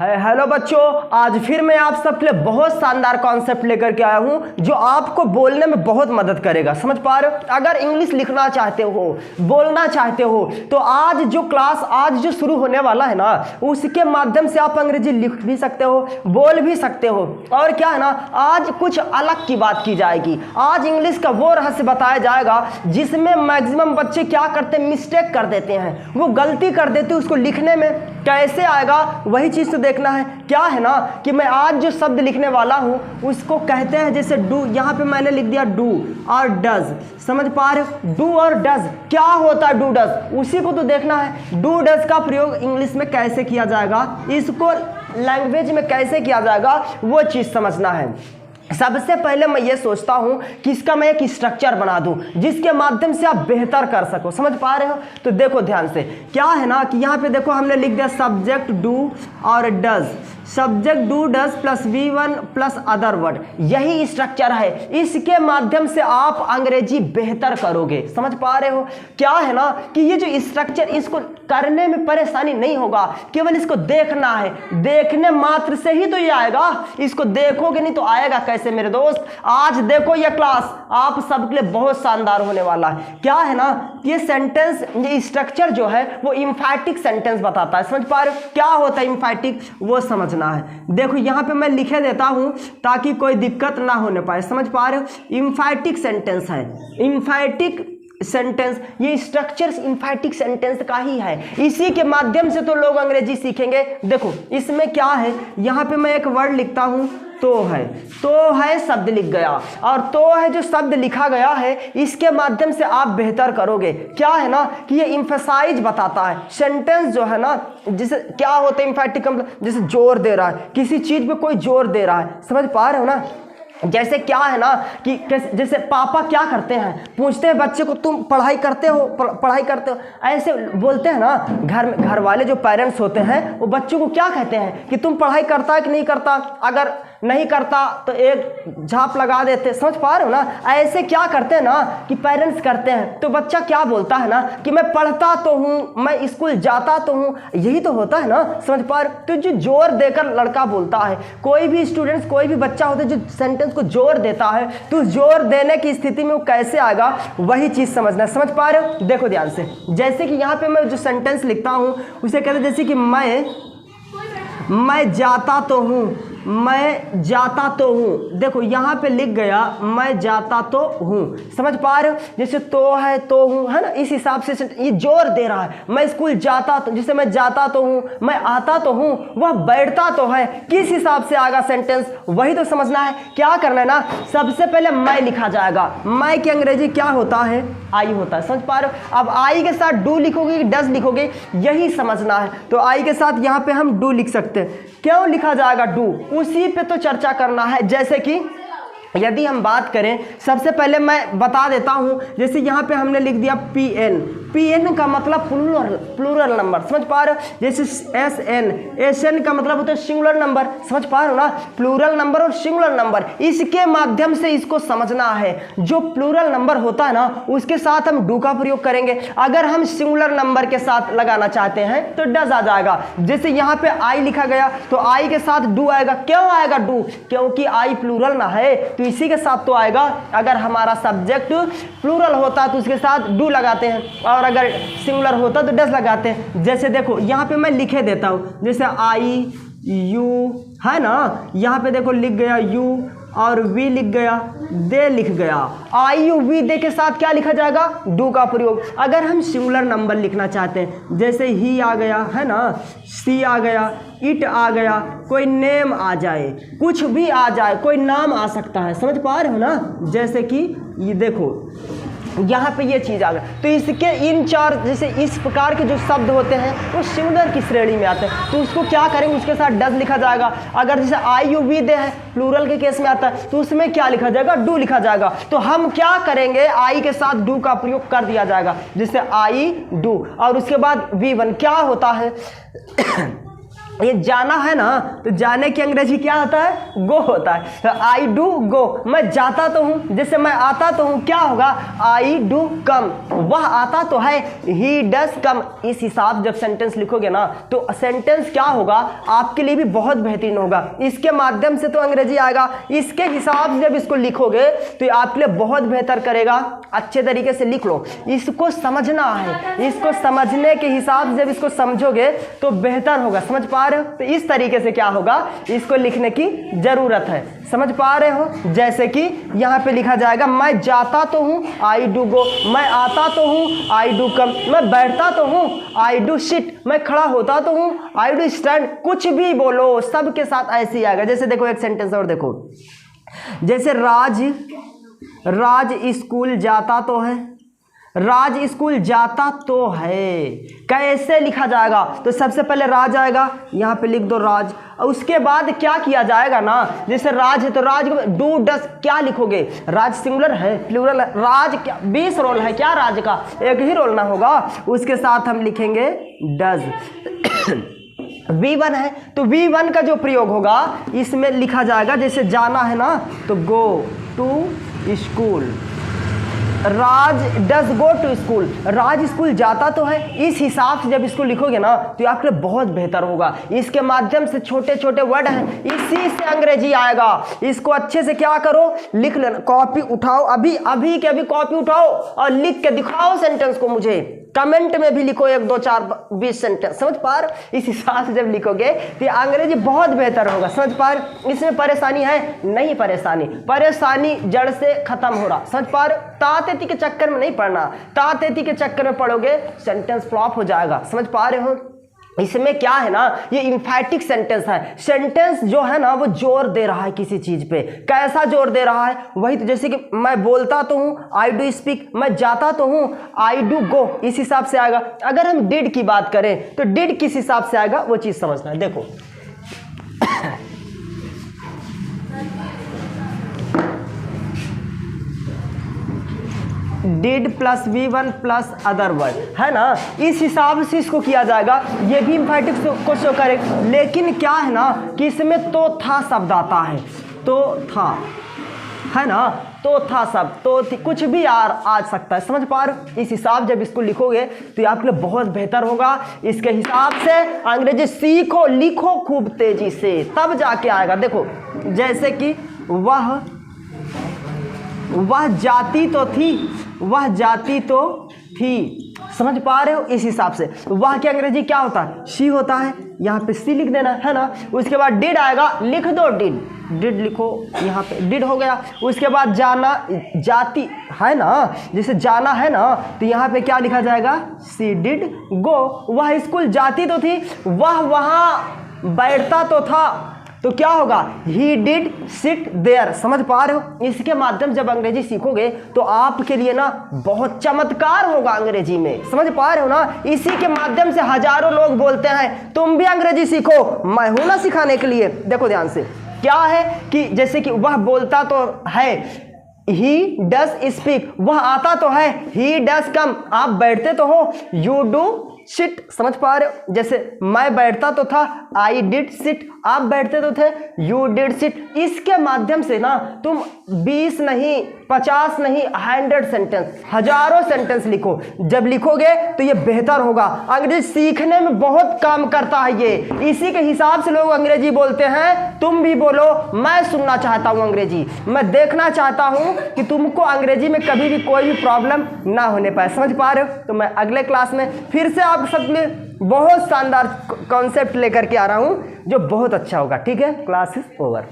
Hello बच्चों, आज फिर मैं आप सबके लिए बहुत शानदार कॉन्सेप्ट लेकर के आया हूं जो आपको बोलने में बहुत मदद करेगा। समझ पा रहे हो? अगर इंग्लिश लिखना चाहते हो, बोलना चाहते हो, तो आज जो क्लास आज जो शुरू होने वाला है ना, उसके माध्यम से आप अंग्रेजी लिख भी सकते हो, बोल भी सकते हो। और क्या है ना, आज कुछ अलग की बात की जाएगी। आज इंग्लिश का वो रहस्य बताया जाएगा जिसमें मैक्सिमम बच्चे क्या करते हैं, मिस्टेक कर देते हैं, वो गलती कर देते हैं। उसको लिखने में कैसे आएगा वही चीज़ तो देखना है। क्या है ना कि मैं आज जो शब्द लिखने वाला हूं उसको कहते हैं, जैसे डू, यहां पे मैंने लिख दिया डू और डज। समझ पा रहे हो? डू और डज क्या होता है, डू डज, उसी को तो देखना है। डू डज का प्रयोग इंग्लिश में कैसे किया जाएगा, इसको लैंग्वेज में कैसे किया जाएगा, वो चीज़ समझना है। सबसे पहले मैं ये सोचता हूं कि इसका मैं एक स्ट्रक्चर बना दूं जिसके माध्यम से आप बेहतर कर सको। समझ पा रहे हो? तो देखो ध्यान से, क्या है ना कि यहाँ पे देखो हमने लिख दिया सब्जेक्ट डू और does, subject do does plus V1 plus other word, यही स्ट्रक्चर है। इसके माध्यम से आप अंग्रेजी बेहतर करोगे। समझ पा रहे हो? क्या है ना कि ये जो स्ट्रक्चर, इसको करने में परेशानी नहीं होगा, केवल इसको देखना है। देखने मात्र से ही तो ये आएगा, इसको देखोगे नहीं तो आएगा कैसे मेरे दोस्त? आज देखो ये क्लास आप सबके लिए बहुत शानदार होने वाला है। क्या है ना, ये सेंटेंस, ये स्ट्रक्चर जो है वो एम्फैटिक सेंटेंस बताता है। समझ पा रहे हो? क्या होता है एम्फैटिक, वो समझना है। देखो यहाँ पे मैं लिखे देता हूं ताकि कोई दिक्कत ना होने पाए। समझ पा रहे हो? एम्फैटिक सेंटेंस है, एम्फैटिक सेंटेंस, ये स्ट्रक्चर एम्फैटिक सेंटेंस का ही है। इसी के माध्यम से तो लोग अंग्रेजी सीखेंगे। देखो इसमें क्या है, यहाँ पे मैं एक वर्ड लिखता हूं, तो है शब्द लिख गया, और तो है जो शब्द लिखा गया है, इसके माध्यम से आप बेहतर करोगे। क्या है ना कि ये इम्फेसाइज बताता है। सेंटेंस जो है ना, जैसे क्या होता है एम्फैटिक, जैसे जोर दे रहा है, किसी चीज पे कोई जोर दे रहा है। समझ पा रहे हो ना? जैसे क्या है ना कि जैसे पापा क्या करते हैं, पूछते हैं बच्चे को तुम पढ़ाई करते हो, पढ़ाई करते हो, ऐसे बोलते हैं ना। घर वाले जो पेरेंट्स होते हैं वो बच्चों को क्या कहते हैं कि तुम पढ़ाई करता है कि नहीं करता, अगर नहीं करता तो एक झाप लगा देते। समझ पा रहे हो ना? ऐसे क्या करते हैं ना कि पेरेंट्स करते हैं, तो बच्चा क्या बोलता है ना कि मैं पढ़ता तो हूँ, मैं स्कूल जाता तो हूँ, यही तो होता है ना। समझ पा रहे हो? तो जो जोर देकर लड़का बोलता है, कोई भी स्टूडेंट्स, कोई भी बच्चा होता है जो सेंटेंस को जोर देता है, तो जोर देने की स्थिति में वो कैसे आएगा, वही चीज़ समझना। समझ पा रहे हो? देखो ध्यान से, जैसे कि यहाँ पे मैं जो सेंटेंस लिखता हूँ उसे कहते हैं, जैसे कि मैं जाता तो हूँ, मैं जाता तो हूँ। देखो यहाँ पे लिख गया मैं जाता तो हूँ। समझ पा रहे हो? जैसे तो है, तो हूँ, है ना, इस हिसाब से ये जोर दे रहा है। मैं स्कूल जाता तो, जैसे मैं जाता तो हूँ, मैं आता तो हूँ, वह बैठता तो है, किस हिसाब से आएगा सेंटेंस, वही तो समझना है। क्या करना है ना, सबसे पहले मैं लिखा जाएगा। मैं की अंग्रेजी क्या होता है, आई होता है। समझ पा रहे हो? अब आई के साथ डू लिखोगे कि डज लिखोगे, यही समझना है। तो आई के साथ यहाँ पे हम डू लिख सकते हैं। क्यों लिखा जाएगा डू, उसी पे तो चर्चा करना है। जैसे कि यदि हम बात करें, सबसे पहले मैं बता देता हूं, जैसे यहाँ पे हमने लिख दिया PN का मतलब प्लूरल नंबर। समझ पा रहे हो? जैसे SN का मतलब होता है सिंगुलर नंबर। समझ पा रहे हो ना? प्लूरल नंबर और सिंगुलर नंबर, इसके माध्यम से इसको समझना है। जो प्लूरल नंबर होता है ना, उसके साथ हम डू का प्रयोग करेंगे। अगर हम सिंगुलर नंबर के साथ लगाना चाहते हैं तो डज आ जाएगा। जैसे यहाँ पे आई लिखा गया तो आई के साथ डू आएगा। क्यों आएगा डू? क्योंकि आई प्लूरल ना है, तो इसी के साथ तो आएगा। अगर हमारा सब्जेक्ट प्लूरल होता तो उसके साथ डू लगाते हैं, और अगर सिंगुलर होता तो डज लगाते हैं। जैसे देखो यहाँ पे मैं लिखे देता हूँ, जैसे आई यू, है ना, यहाँ पे देखो लिख गया यू और वी लिख गया, दे लिख गया। आई यू वी दे के साथ क्या लिखा जाएगा, डू का प्रयोग। अगर हम सिंगुलर नंबर लिखना चाहते हैं, जैसे ही आ गया, है ना, सी आ गया, इट आ गया, कोई नेम आ जाए, कुछ भी आ जाए, कोई नाम आ सकता है। समझ पा रहे हो ना? जैसे कि ये देखो यहाँ पे ये चीज़ आ गया, तो इसके इन चार, जैसे इस प्रकार के जो शब्द होते हैं वो सिंगुलर की श्रेणी में आते हैं, तो उसको क्या करेंगे, उसके साथ डज लिखा जाएगा। अगर जैसे आई यू वी दे है, प्लूरल के केस में आता है, तो उसमें क्या लिखा जाएगा, डू लिखा जाएगा। तो हम क्या करेंगे, आई के साथ डू का प्रयोग कर दिया जाएगा, जैसे आई डू, और उसके बाद V1 क्या होता है ये जाना है ना, तो जाने की अंग्रेजी क्या होता है? गो होता है। आई डू गो, मैं जाता तो हूँ, जैसे मैं आता तो हूँ, क्या होगा? आई डू कम, वह आता तो है, ही डज कम। इस हिसाब जब सेंटेंस लिखोगे ना, तो सेंटेंस क्या होगा आपके लिए भी बहुत बेहतरीन होगा। इसके माध्यम से तो अंग्रेजी आएगा, इसके हिसाब से जब इसको लिखोगे तो ये आपके लिए बहुत बेहतर करेगा। अच्छे तरीके से लिख लो, इसको समझना है, इसको समझने के हिसाब से जब इसको समझोगे तो बेहतर होगा। समझ पा रहे हो? तो इस तरीके से क्या होगा, इसको लिखने की जरूरत है। समझ पा रहे हो? जैसे कि यहाँ पे लिखा जाएगा, मैं जाता तो हूँ, आई डू गो, मैं आता तो हूँ, आई डू कम, मैं बैठता तो हूँ, आई डू सिट, मैं खड़ा होता तो हूँ, आई डू स्टैंड। कुछ भी बोलो, सबके साथ ऐसे ही आएगा। जैसे देखो एक सेंटेंस और देखो, जैसे राज स्कूल जाता तो है, राज स्कूल जाता तो है, कैसे लिखा जाएगा? तो सबसे पहले राज आएगा, यहाँ पे लिख दो राज, और उसके बाद क्या किया जाएगा ना, जैसे राज है तो राज डू डस क्या लिखोगे? राज सिंगुलर है, प्लूरल है, राज क्या 20 रोल है क्या? राज का एक ही रोल ना होगा, उसके साथ हम लिखेंगे डज। V1 है तो V1 का जो प्रयोग होगा इसमें लिखा जाएगा, जैसे जाना है ना तो go to school, Raj does go to school, Raj school जाता तो है। इस हिसाब से जब इसको लिखोगे ना तो आपके लिए बहुत बेहतर होगा। इसके माध्यम से छोटे छोटे वर्ड हैं, इसी से अंग्रेजी आएगा। इसको अच्छे से क्या करो, लिख लेना, कॉपी उठाओ, अभी के अभी कॉपी उठाओ और लिख के दिखाओ सेंटेंस को मुझे। कमेंट में भी लिखो 1 2 4 20 सेंटेंस। समझ पा रहे? इस हिसाब से जब लिखोगे तो अंग्रेजी बहुत बेहतर होगा। समझ पा रहे? इसमें परेशानी है? नहीं परेशानी जड़ से खत्म हो रहा। समझ पा रहे? तातेती के चक्कर में नहीं पढ़ना, तातेती के चक्कर में पढ़ोगे सेंटेंस फ्लॉप हो जाएगा। समझ पा रहे हो? इसमें क्या है ना, ये इंफैटिक सेंटेंस है। सेंटेंस जो है ना वो जोर दे रहा है किसी चीज पे। कैसा जोर दे रहा है? वही तो, जैसे कि मैं बोलता तो हूँ, आई डू स्पीक, मैं जाता तो हूँ, आई डू गो, इस हिसाब से आएगा। अगर हम डिड की बात करें तो डिड किस हिसाब से आएगा वो चीज समझना है। देखो did plus V1 plus other word है ना, इस हिसाब से इसको किया जाएगा। ये भी इंफैटिक को शो करेगा, लेकिन क्या है ना कि इसमें तो था शब्द आता है, तो था है ना, तो था शब्द, तो कुछ भी आ सकता है। समझ पा रहे? इस हिसाब जब इसको लिखोगे तो आपके लिए बहुत बेहतर होगा। इसके हिसाब से अंग्रेजी सीखो, लिखो खूब तेजी से, तब जाके आएगा। देखो जैसे कि वह जाती तो थी, वह जाती तो थी। समझ पा रहे हो? इस हिसाब से वह की अंग्रेजी क्या होता है? शी होता है, यहाँ पे सी लिख देना है ना। उसके बाद डिड आएगा, लिख दो डिड, डिड लिखो, यहाँ पे डिड हो गया। उसके बाद जाना, जाती है ना, जैसे जाना है ना तो यहाँ पे क्या लिखा जाएगा? सी डिड गो। वह स्कूल जाती तो थी, वह वहाँ बैठता तो था, तो क्या होगा? He did sit there. समझ पा रहे हो? इसके माध्यम जब अंग्रेजी सीखोगे तो आपके लिए ना बहुत चमत्कार होगा अंग्रेजी में। समझ पा रहे हो ना? इसी के माध्यम से हजारों लोग बोलते हैं तुम भी अंग्रेजी सीखो, मैं हूं ना सिखाने के लिए। देखो ध्यान से, क्या है कि जैसे कि वह बोलता तो है, ही डज स्पीक, वह आता तो है, ही डज कम, आप बैठते तो हो, यू डू सिट। समझ पा रहे हो? जैसे मैं बैठता तो था, आई डिड सिट, आप बैठते तो थे, यू डिड सिट। इसके माध्यम से ना तुम 20 नहीं 50 नहीं 100 सेंटेंस, हजारों सेंटेंस लिखो। जब लिखोगे तो ये बेहतर होगा। अंग्रेजी सीखने में बहुत काम करता है ये। इसी के हिसाब से लोग अंग्रेजी बोलते हैं। तुम भी बोलो, मैं सुनना चाहता हूँ अंग्रेजी, मैं देखना चाहता हूँ कि तुमको अंग्रेजी में कभी भी कोई भी प्रॉब्लम ना होने पाए। समझ पा रहे हो? तो मैं अगले क्लास में फिर से आप सब में बहुत शानदार कॉन्सेप्ट लेकर के आ रहा हूँ जो बहुत अच्छा होगा। ठीक है, क्लास इज ओवर।